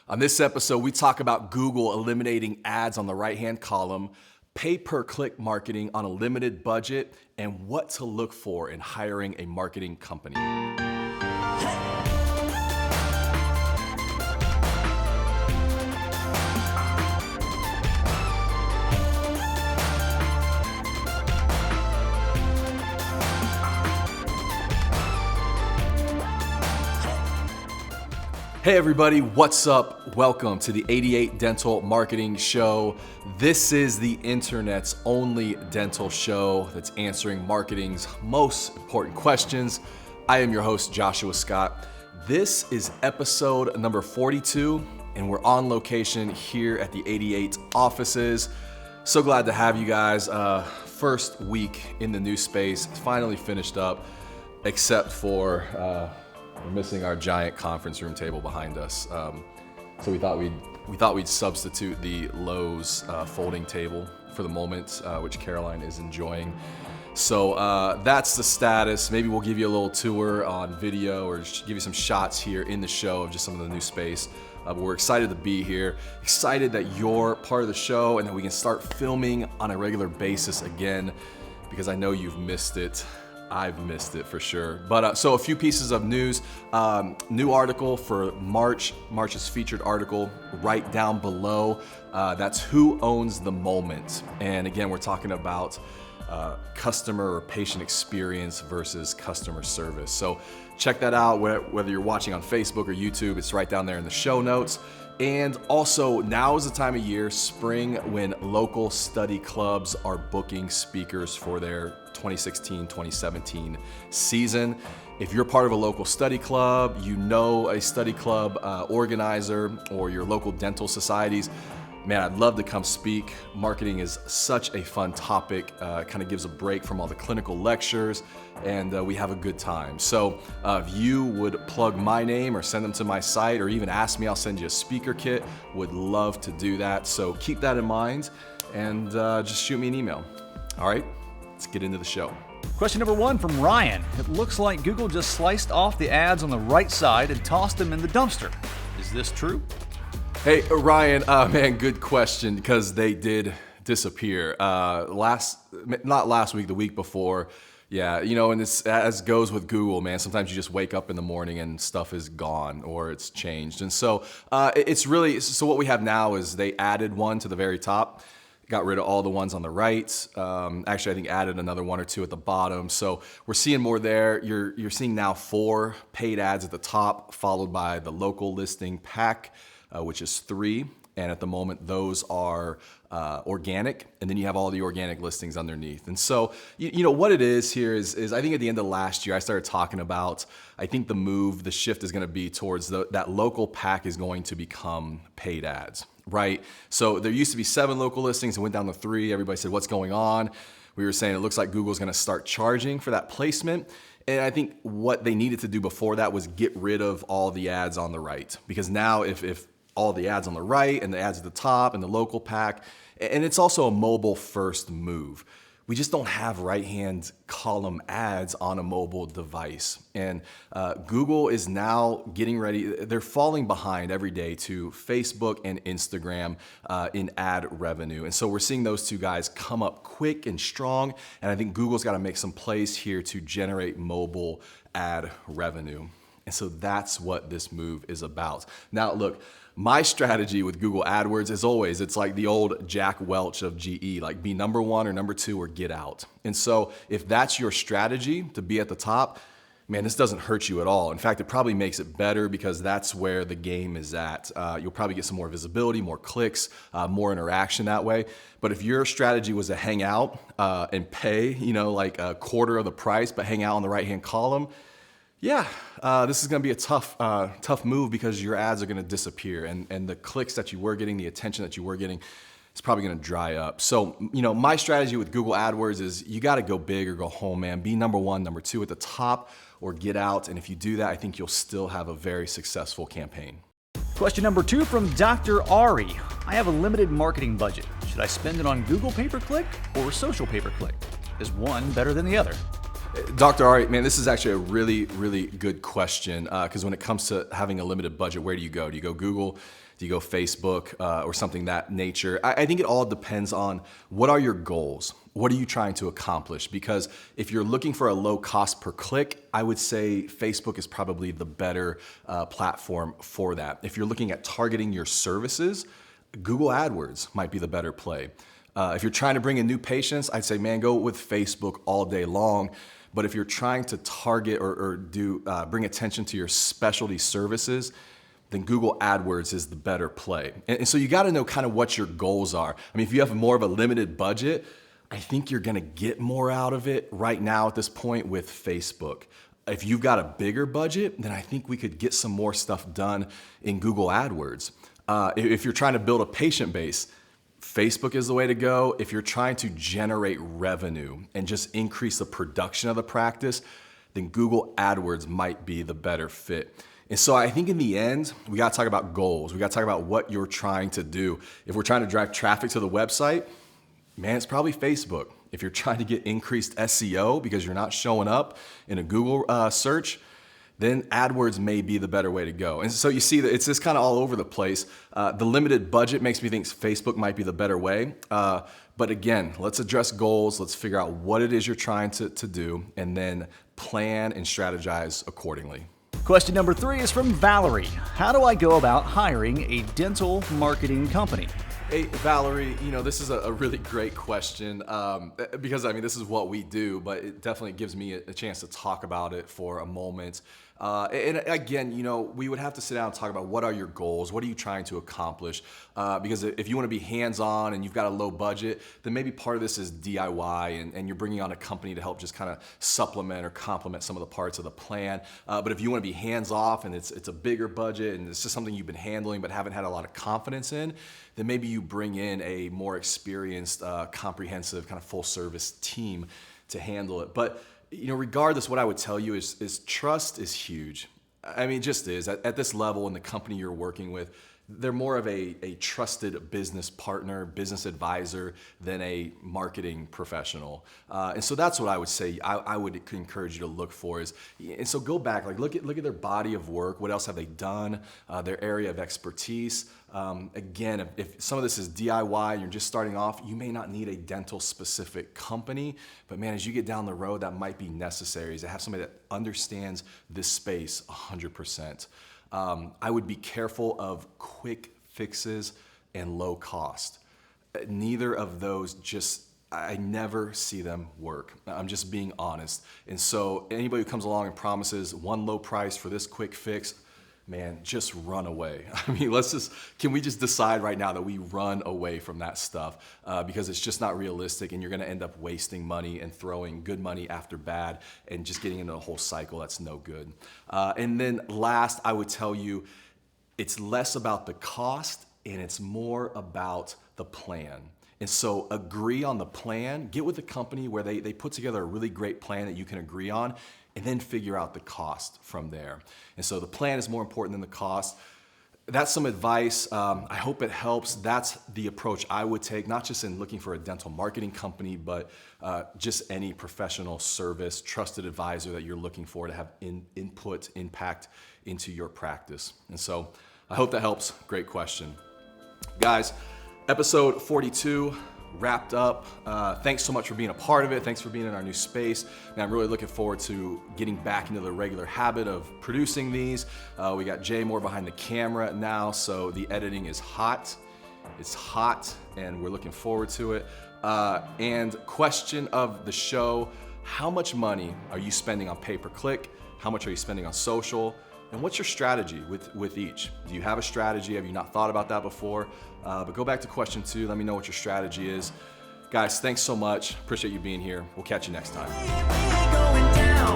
On this episode, we talk about Google eliminating ads on the right-hand column, pay-per-click marketing on a limited budget, and what to look for in hiring a marketing company. Hey everybody, what's up? Welcome to the 88 Dental Marketing Show. This is the internet's only dental show that's answering marketing's most important questions. I am your host, Joshua Scott. This is episode number 42, and we're on location here at the 88 offices. So glad to have you guys. First week in the new space, finally finished up, except for we're missing our giant conference room table behind us. So we thought we'd substitute the Lowe's folding table for the moment, which Caroline is enjoying. So that's the status. Maybe we'll give you a little tour on video or just give you some shots here in the show of just some of the new space. But we're excited to be here, excited that you're part of the show and that we can start filming on a regular basis again, because I know you've missed it. I've missed it for sure. But so a few pieces of news. New article for March's featured article right down below. That's who owns the moment. And again, we're talking about customer or patient experience versus customer service. So check that out, whether you're watching on Facebook or YouTube. It's right down there in the show notes. And also, now is the time of year, spring, when local study clubs are booking speakers for their 2016-2017 season. If you're part of a local study club, you know a study club organizer or your local dental societies, man, I'd love to come speak. Marketing is such a fun topic, kind of gives a break from all the clinical lectures, and we have a good time. So if you would plug my name or send them to my site or even ask me, I'll send you a speaker kit. Would love to do that. So keep that in mind and just shoot me an email. All right, let's get into the show. Question number 1 from Ryan. It looks like Google just sliced off the ads on the right side and tossed them in the dumpster. Is this true? Hey, Ryan, man, good question, because they did disappear. Not last week, the week before. Yeah, you know, and it's as goes with Google, man. Sometimes you just wake up in the morning and stuff is gone or it's changed. And so it's really, so what we have now is they added one to the very top, got rid of all the ones on the right. Actually, I think added another one or two at the bottom. So we're seeing more there. You're seeing now 4 paid ads at the top, followed by the local listing pack, which is 3. And at the moment, those are organic. And then you have all the organic listings underneath. And so, you know, what it is here is I think at the end of last year, I started talking about, I think the shift is going to be towards that local pack is going to become paid ads, right? So there used to be 7 local listings and went down to 3. Everybody said, what's going on? We were saying it looks like Google's going to start charging for that placement. And I think what they needed to do before that was get rid of all the ads on the right. Because now if all the ads on the right and the ads at the top and the local pack, and it's also a mobile first move. We just don't have right-hand column ads on a mobile device. And Google is now getting ready. They're falling behind every day to Facebook and Instagram in ad revenue. And so we're seeing those two guys come up quick and strong. And I think Google's got to make some plays here to generate mobile ad revenue. And so that's what this move is about. Now, look, my strategy with Google AdWords, as always, it's like the old Jack Welch of GE, like be number 1 or number 2 or get out. And so if that's your strategy to be at the top, man, this doesn't hurt you at all. In fact, it probably makes it better because that's where the game is at. You'll probably get some more visibility, more clicks, more interaction that way. But if your strategy was to hang out and pay, you know, like a quarter of the price, but hang out on the right-hand column, yeah, this is going to be a tough move because your ads are going to disappear, and the clicks that you were getting, the attention that you were getting, is probably going to dry up. So, you know, my strategy with Google AdWords is you got to go big or go home, man. Be number 1, number 2 at the top, or get out. And if you do that, I think you'll still have a very successful campaign. Question number 2 from Dr. Ari. I have a limited marketing budget. Should I spend it on Google pay-per-click or social pay-per-click? Is one better than the other? Dr. Ari, man, this is actually a really, really good question because when it comes to having a limited budget, where do you go? Do you go Google? Do you go Facebook or something that nature? I think it all depends on what are your goals? What are you trying to accomplish? Because if you're looking for a low cost per click, I would say Facebook is probably the better platform for that. If you're looking at targeting your services, Google AdWords might be the better play. If you're trying to bring in new patients, I'd say, man, go with Facebook all day long. But if you're trying to target or bring attention to your specialty services, then Google AdWords is the better play. And so you got to know kind of what your goals are. I mean, if you have more of a limited budget, I think you're going to get more out of it right now at this point with Facebook. If you've got a bigger budget, then I think we could get some more stuff done in Google AdWords. If you're trying to build a patient base, Facebook is the way to go. If you're trying to generate revenue and just increase the production of the practice, then Google AdWords might be the better fit. And so I think in the end, we got to talk about goals. We got to talk about what you're trying to do. If we're trying to drive traffic to the website, man, it's probably Facebook. If you're trying to get increased SEO because you're not showing up in a Google search, then AdWords may be the better way to go. And so you see that it's just kind of all over the place. The limited budget makes me think Facebook might be the better way. But again, let's address goals. Let's figure out what it is you're trying to do and then plan and strategize accordingly. Question number 3 is from Valerie. How do I go about hiring a dental marketing company? Hey, Valerie, this is a really great question because, this is what we do, but it definitely gives me a chance to talk about it for a moment. And again, we would have to sit down and talk about what are your goals? What are you trying to accomplish? Because if you want to be hands-on and you've got a low budget, then maybe part of this is DIY and you're bringing on a company to help just kind of supplement or complement some of the parts of the plan. But if you want to be hands-off and it's a bigger budget and it's just something you've been handling but haven't had a lot of confidence in, then maybe you bring in a more experienced, comprehensive, kind of full-service team to handle it. But regardless, what I would tell you is trust is huge. It just is. At this level in the company you're working with, they're more of a trusted business partner, business advisor than a marketing professional. And so that's what I would say I would encourage you to look for is, and so go back, look at their body of work. What else have they done? Their area of expertise. Again, if some of this is DIY and you're just starting off, you may not need a dental specific company, but man, as you get down the road, that might be necessary is to have somebody that understands this space 100%. I would be careful of quick fixes and low cost. Neither of those I never see them work. I'm just being honest. And so anybody who comes along and promises one low price for this quick fix, man, just run away. Can we just decide right now that we run away from that stuff because it's just not realistic and you're gonna end up wasting money and throwing good money after bad and just getting into a whole cycle that's no good. And then last, I would tell you, it's less about the cost and it's more about the plan. And so agree on the plan, get with a company where they put together a really great plan that you can agree on, and then figure out the cost from there. And so the plan is more important than the cost. That's some advice. I hope it helps. That's the approach I would take, not just in looking for a dental marketing company, but just any professional service, trusted advisor that you're looking for to have impact into your practice. And so I hope that helps. Great question. Guys, episode 42 wrapped up. Thanks so much for being a part of it. Thanks for being in our new space. And I'm really looking forward to getting back into the regular habit of producing these. We got Jay more behind the camera now, so the editing is hot. It's hot, and we're looking forward to it. And question of the show, how much money are you spending on pay-per-click? How much are you spending on social? And what's your strategy with each? Do you have a strategy? Have you not thought about that before? But go back to question 2. Let me know what your strategy is. Guys, thanks so much. Appreciate you being here. We'll catch you next time. We're going down.